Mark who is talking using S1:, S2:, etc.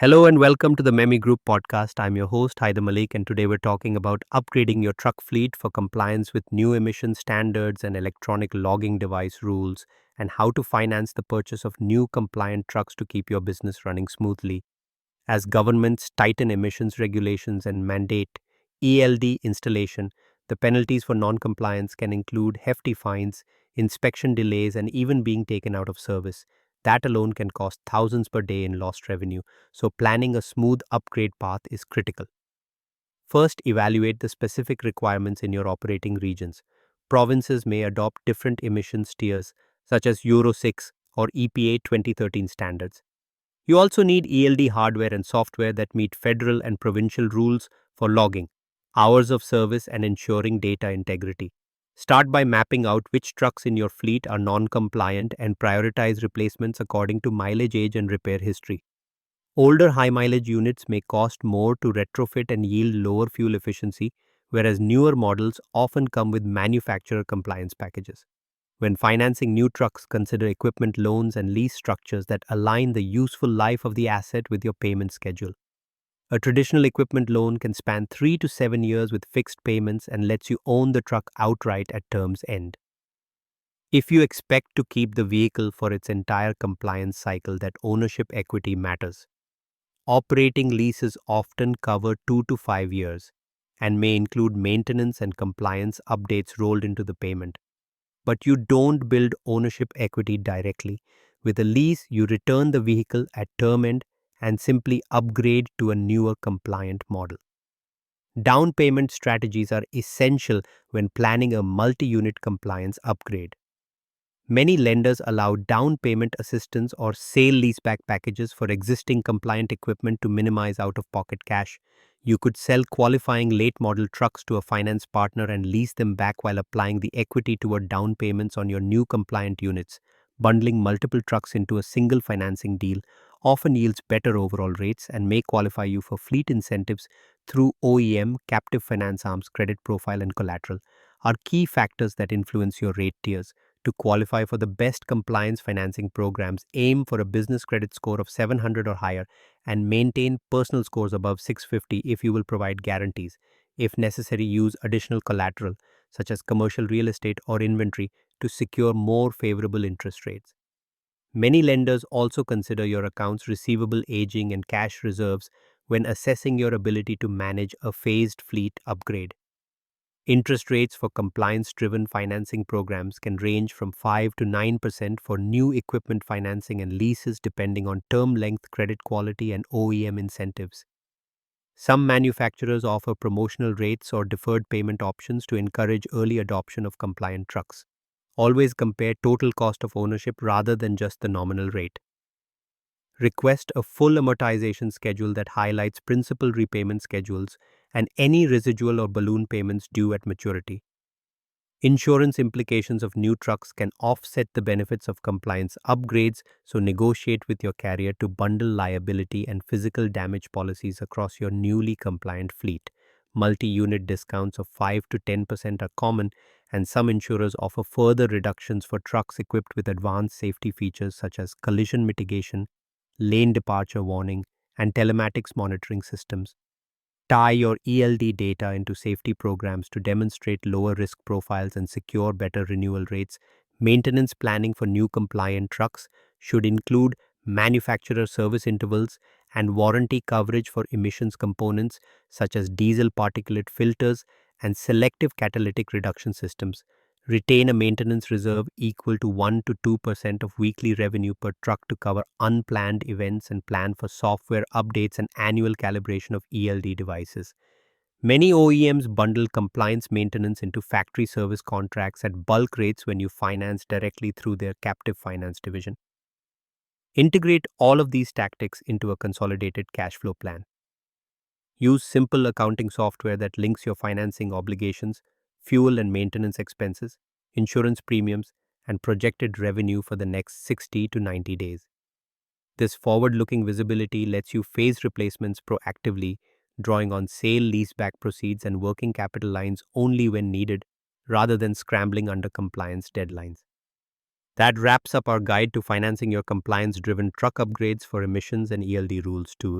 S1: Hello and welcome to the Mehmi Group podcast. I'm your host, Haider Malik, and today we're talking about upgrading your truck fleet for compliance with new emission standards and electronic logging device rules, and how to finance the purchase of new compliant trucks to keep your business running smoothly. As governments tighten emissions regulations and mandate ELD installation, the penalties for non-compliance can include hefty fines, inspection delays, and even being taken out of service. That alone can cost thousands per day in lost revenue, so planning a smooth upgrade path is critical. First, evaluate the specific requirements in your operating regions. Provinces may adopt different emissions tiers, such as Euro 6 or EPA 2013 standards. You also need ELD hardware and software that meet federal and provincial rules for logging, hours of service, and ensuring data integrity. Start by mapping out which trucks in your fleet are non-compliant and prioritize replacements according to mileage, age, and repair history. Older high-mileage units may cost more to retrofit and yield lower fuel efficiency, whereas newer models often come with manufacturer compliance packages. When financing new trucks, consider equipment loans and lease structures that align the useful life of the asset with your payment schedule. A traditional equipment loan can span 3 to 7 years with fixed payments and lets you own the truck outright at term's end. If you expect to keep the vehicle for its entire compliance cycle, that ownership equity matters. Operating leases often cover 2 to 5 years and may include maintenance and compliance updates rolled into the payment. But you don't build ownership equity directly. With a lease, you return the vehicle at term end and simply upgrade to a newer compliant model. Down payment strategies are essential when planning a multi-unit compliance upgrade. Many lenders allow down payment assistance or sale leaseback packages for existing compliant equipment to minimize out-of-pocket cash. You could sell qualifying late model trucks to a finance partner and lease them back while applying the equity toward down payments on your new compliant units. Bundling multiple trucks into a single financing deal often yields better overall rates and may qualify you for fleet incentives through OEM, captive finance arms, credit profile, and collateral are key factors that influence your rate tiers. To qualify for the best compliance financing programs, aim for a business credit score of 700 or higher and maintain personal scores above 650 if you will provide guarantees. If necessary, use additional collateral, such as commercial real estate or inventory, to secure more favorable interest rates. Many lenders also consider your accounts receivable aging and cash reserves when assessing your ability to manage a phased fleet upgrade. Interest rates for compliance-driven financing programs can range from 5 to 9% for new equipment financing and leases depending on term length, credit quality, and OEM incentives. Some manufacturers offer promotional rates or deferred payment options to encourage early adoption of compliant trucks. Always compare total cost of ownership rather than just the nominal rate. Request a full amortization schedule that highlights principal repayment schedules and any residual or balloon payments due at maturity. Insurance implications of new trucks can offset the benefits of compliance upgrades, so negotiate with your carrier to bundle liability and physical damage policies across your newly compliant fleet. Multi-unit discounts of 5 to 10% are common, and some insurers offer further reductions for trucks equipped with advanced safety features such as collision mitigation, lane departure warning, and telematics monitoring systems. Tie your ELD data into safety programs to demonstrate lower risk profiles and secure better renewal rates. Maintenance planning for new compliant trucks should include manufacturer service intervals and warranty coverage for emissions components such as diesel particulate filters and selective catalytic reduction systems. Retain a maintenance reserve equal to 1 to 2% of weekly revenue per truck to cover unplanned events and plan for software updates and annual calibration of ELD devices. Many OEMs bundle compliance maintenance into factory service contracts at bulk rates when you finance directly through their captive finance division. Integrate all of these tactics into a consolidated cash flow plan. Use simple accounting software that links your financing obligations, fuel and maintenance expenses, insurance premiums, and projected revenue for the next 60 to 90 days. This forward-looking visibility lets you phase replacements proactively, drawing on sale leaseback proceeds and working capital lines only when needed, rather than scrambling under compliance deadlines. That wraps up our guide to financing your compliance-driven truck upgrades for emissions and ELD rules too.